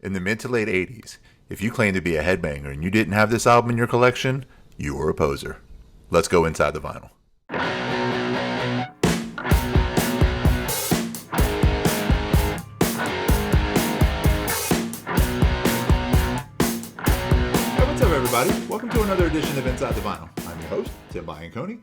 In the mid to late 80s, if you claimed to be a headbanger and you didn't have this album in your collection, you were a poser. Let's go inside the vinyl. Hey, what's up, everybody? Welcome to another edition of Inside the Vinyl. I'm your host, Tim Bianconi.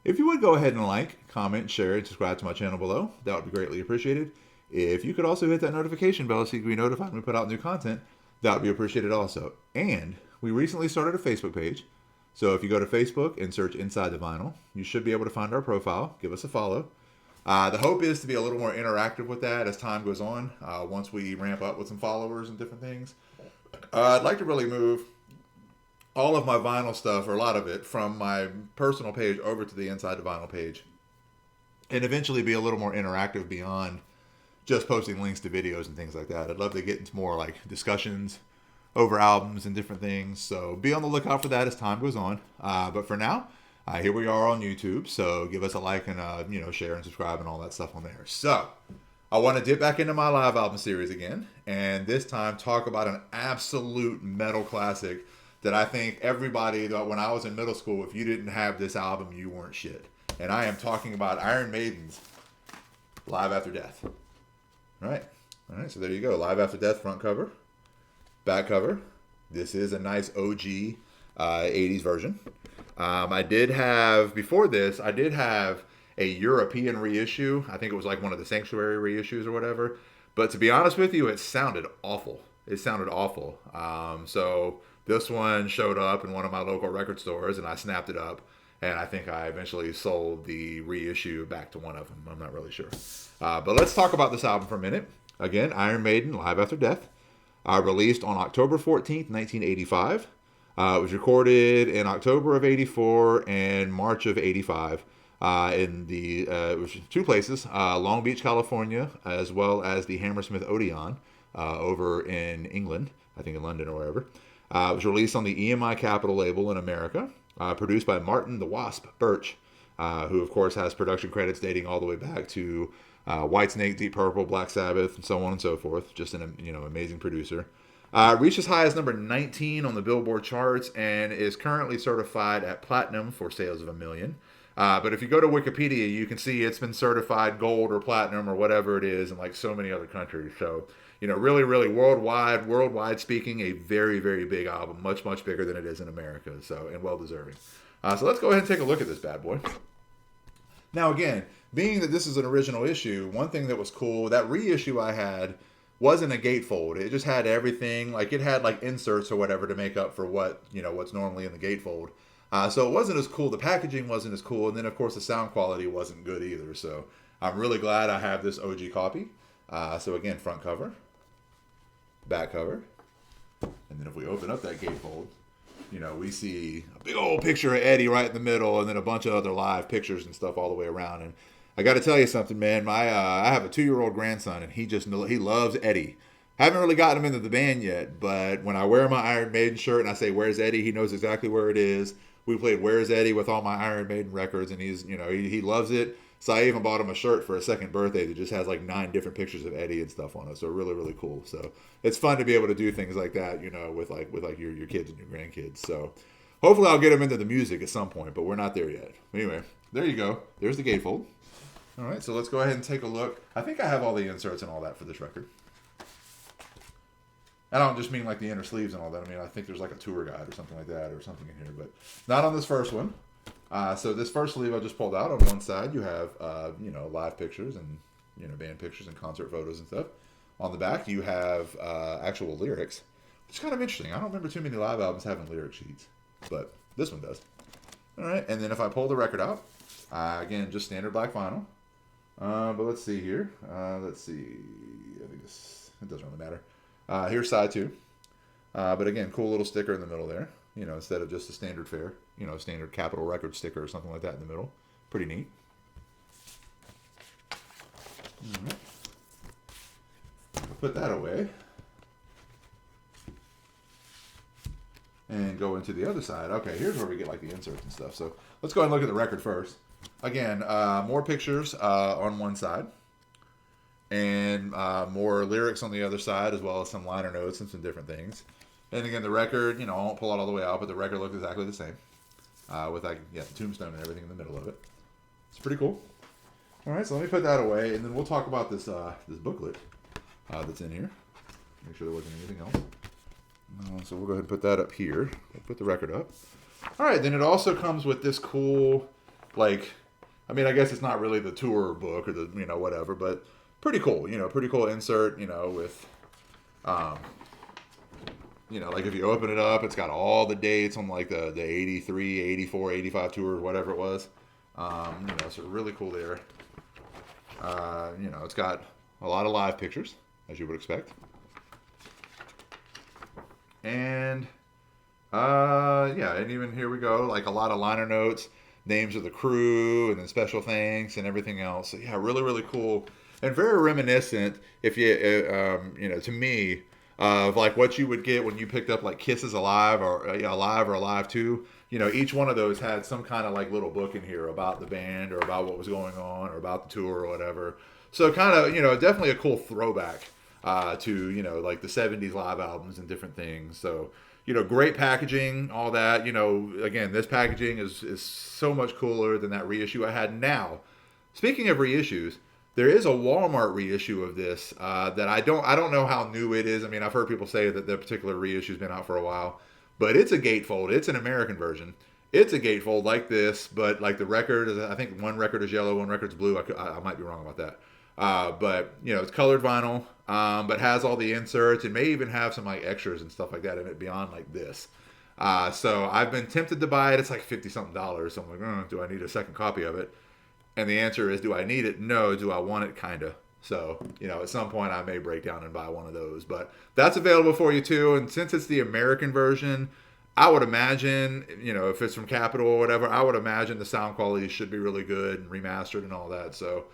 If you would go ahead and like, comment, share, and subscribe to my channel below, that would be greatly appreciated. If you could also hit that notification bell so you can be notified when we put out new content, that would be appreciated also. And we recently started a Facebook page. So if you go to Facebook and search Inside the Vinyl, you should be able to find our profile. Give us a follow. The hope is to be a little more interactive with that as time goes on. Once we ramp up with some followers and different things. I'd like to really move all of my vinyl stuff, or a lot of it, from my personal page over to the Inside the Vinyl page. And eventually be a little more interactive beyond just posting links to videos and things like that. I'd love to get into more like discussions over albums and different things. So be on the lookout for that as time goes on. But for now, here we are on YouTube. So give us a like and share and subscribe and all that stuff on there. So I want to dip back into my live album series again, and this time talk about an absolute metal classic that I think everybody, when I was in middle school, if you didn't have this album, you weren't shit. And I am talking about Iron Maiden's Live After Death. All right, so there you go. Live After Death front cover, back cover. This is a nice OG 80s version. Before this, I did have a European reissue. I think it was like one of the Sanctuary reissues or whatever. But to be honest with you, it sounded awful. So this one showed up in one of my local record stores, and I snapped it up. And I think I eventually sold the reissue back to one of them. I'm not really sure. But let's talk about this album for a minute. Again, Iron Maiden, Live After Death. Released on October 14th, 1985. It was recorded in October of 84 and March of 85. It was two places, Long Beach, California, as well as the Hammersmith Odeon over in England. I think in London or wherever. It was released on the EMI Capitol label in America. Produced by Martin the Wasp Birch, who of course has production credits dating all the way back to Whitesnake, Deep Purple, Black Sabbath, and so on and so forth. Just an amazing producer. Reached as high as number 19 on the Billboard charts and is currently certified at platinum for sales of 1 million. But if you go to Wikipedia, you can see it's been certified gold or platinum or whatever it is in like so many other countries. So really, really worldwide speaking, a very, very big album, much, much bigger than it is in America, and well deserving. So let's go ahead and take a look at this bad boy. Now, again, being that this is an original issue, one thing that was cool, that reissue I had wasn't a gatefold. It just had everything, like it had like inserts or whatever to make up for what's normally in the gatefold. So it wasn't as cool. The packaging wasn't as cool, and then of course the sound quality wasn't good either. So I'm really glad I have this OG copy. So again, front cover. Back cover, and then if we open up that gatefold, we see a big old picture of Eddie right in the middle, and then a bunch of other live pictures and stuff all the way around. And I got to tell you something, man. I have a 2-year-old grandson, and he loves Eddie. Haven't really gotten him into the band yet, but when I wear my Iron Maiden shirt and I say "Where's Eddie," he knows exactly where it is. We played "Where's Eddie" with all my Iron Maiden records, and he loves it. So I even bought him a shirt for a second birthday that just has like 9 different pictures of Eddie and stuff on it. So really, really cool. So it's fun to be able to do things like that, with your kids and your grandkids. So hopefully I'll get him into the music at some point, but we're not there yet. Anyway, there you go. There's the gatefold. All right, so let's go ahead and take a look. I think I have all the inserts and all that for this record. I don't just mean like the inner sleeves and all that. I mean, I think there's like a tour guide or something like that or something in here, but not on this first one. So this first sleeve I just pulled out. On one side you have live pictures and band pictures and concert photos and stuff. On the back you have actual lyrics, which is kind of interesting. I don't remember too many live albums having lyric sheets, but this one does. All right, and then if I pull the record out, again just standard black vinyl. But let's see here. Let's see. I think it doesn't really matter. Here's side 2. But again, cool little sticker in the middle there. Instead of just a standard fare, standard Capitol Record sticker or something like that in the middle. Pretty neat. All right. Put that away. And go into the other side. Okay, here's where we get like the inserts and stuff. So let's go ahead and look at the record first. Again, more pictures on one side. and more lyrics on the other side, as well as some liner notes and some different things. And again, the record, I won't pull it all the way out, but the record looks exactly the same, with the tombstone and everything in the middle of it. It's pretty cool. All right, so let me put that away, and then we'll talk about this this booklet that's in here. Make sure there wasn't anything else. So we'll go ahead and put that up here. We'll put the record up. All right, then it also comes with this cool, I guess it's not really the tour book or the, whatever, but pretty cool, pretty cool insert, with, if you open it up, it's got all the dates on the 83, 84, 85 tour, whatever it was. So really cool there. It's got a lot of live pictures, as you would expect. And, and even here we go, a lot of liner notes, names of the crew, and then special thanks and everything else. So, yeah, really, really cool. And very reminiscent, if you, to me, of what you would get when you picked up Kisses Alive or Alive or Alive 2. Each one of those had some kind of little book in here about the band or about what was going on or about the tour or whatever. So kind of, definitely a cool throwback to, the 70s live albums and different things. So, great packaging, all that. Again, this packaging is so much cooler than that reissue I had. Now, speaking of reissues, there is a Walmart reissue of this that I don't know how new it is. I mean, I've heard people say that the particular reissue's been out for a while, but it's a gatefold. It's an American version. It's a gatefold like this, but the record is, I think one record is yellow, one record's blue. I might be wrong about that. But it's colored vinyl, but has all the inserts and may even have some extras and stuff like that in it beyond this. So I've been tempted to buy it. It's $50 something. So I'm do I need a second copy of it? And the answer is, do I need it? No. Do I want it? Kinda. So, at some point I may break down and buy one of those. But that's available for you too. And since it's the American version, I would imagine, if it's from Capitol or whatever, I would imagine the sound quality should be really good and remastered and all that. So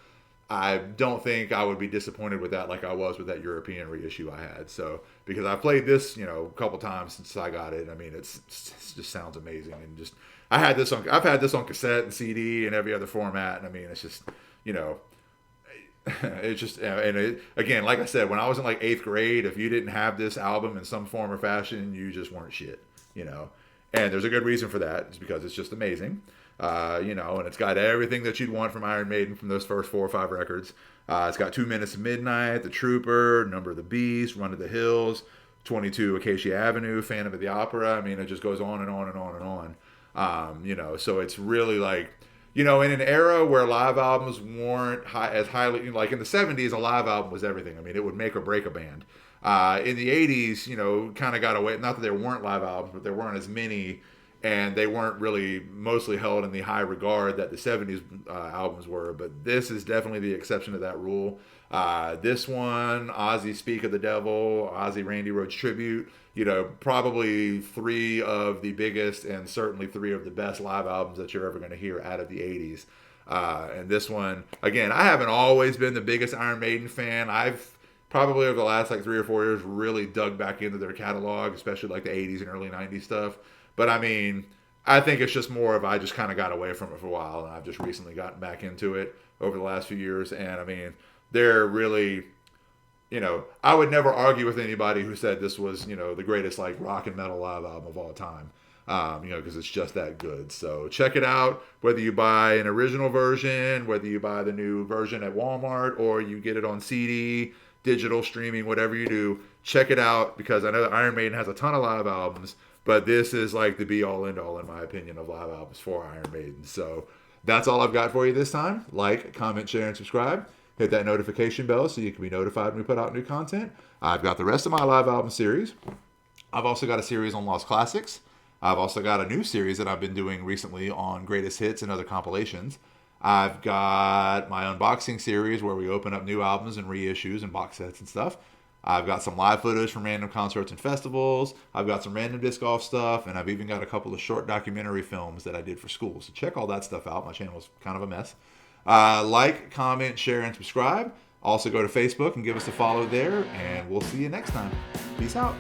I don't think I would be disappointed with that like I was with that European reissue I had. So, because I played this, a couple times since I got it. I mean, it just sounds amazing. And just, I've had this on cassette and CD and every other format. And I mean, it's just, it's just, again, like I said, when I was in 8th grade, if you didn't have this album in some form or fashion, you just weren't shit, and there's a good reason for that. It's because it's just amazing, and it's got everything that you'd want from Iron Maiden from those first 4 or 5 records. It's got 2 Minutes of Midnight, The Trooper, Number of the Beast, Run to the Hills, 22 Acacia Avenue, Phantom of the Opera. I mean, it just goes on and on and on and on. So it's really in an era where live albums weren't as highly, in the 70s, a live album was everything. I mean, it would make or break a band. In the 80s, kind of got away, not that there weren't live albums, but there weren't as many, and they weren't really mostly held in the high regard that the 70s albums were. But this is definitely the exception to that rule. This one, Ozzy Speak of the Devil, Ozzy Randy Rhoads Tribute, probably 3 of the biggest and certainly 3 of the best live albums that you're ever going to hear out of the 80s. And this one, again, I haven't always been the biggest Iron Maiden fan. I've probably over the last 3 or 4 years really dug back into their catalog, especially the 80s and early 90s stuff. But I mean, I think it's just more of I just kind of got away from it for a while, and I've just recently gotten back into it over the last few years. And I mean, they're really, I would never argue with anybody who said this was, the greatest rock and metal live album of all time, because it's just that good. So check it out, whether you buy an original version, whether you buy the new version at Walmart, or you get it on CD, digital streaming, whatever you do, check it out, because I know that Iron Maiden has a ton of live albums, but this is the be all end all, in my opinion, of live albums for Iron Maiden. So that's all I've got for you this time. Like, comment, share, and subscribe. Hit that notification bell so you can be notified when we put out new content. I've got the rest of my live album series. I've also got a series on Lost Classics. I've also got a new series that I've been doing recently on greatest hits and other compilations. I've got my unboxing series where we open up new albums and reissues and box sets and stuff. I've got some live footage from random concerts and festivals. I've got some random disc golf stuff, and I've even got a couple of short documentary films that I did for school. So check all that stuff out. My channel's kind of a mess. Like, comment, share, and subscribe. Also go to Facebook and give us a follow there, and we'll see you next time. Peace out.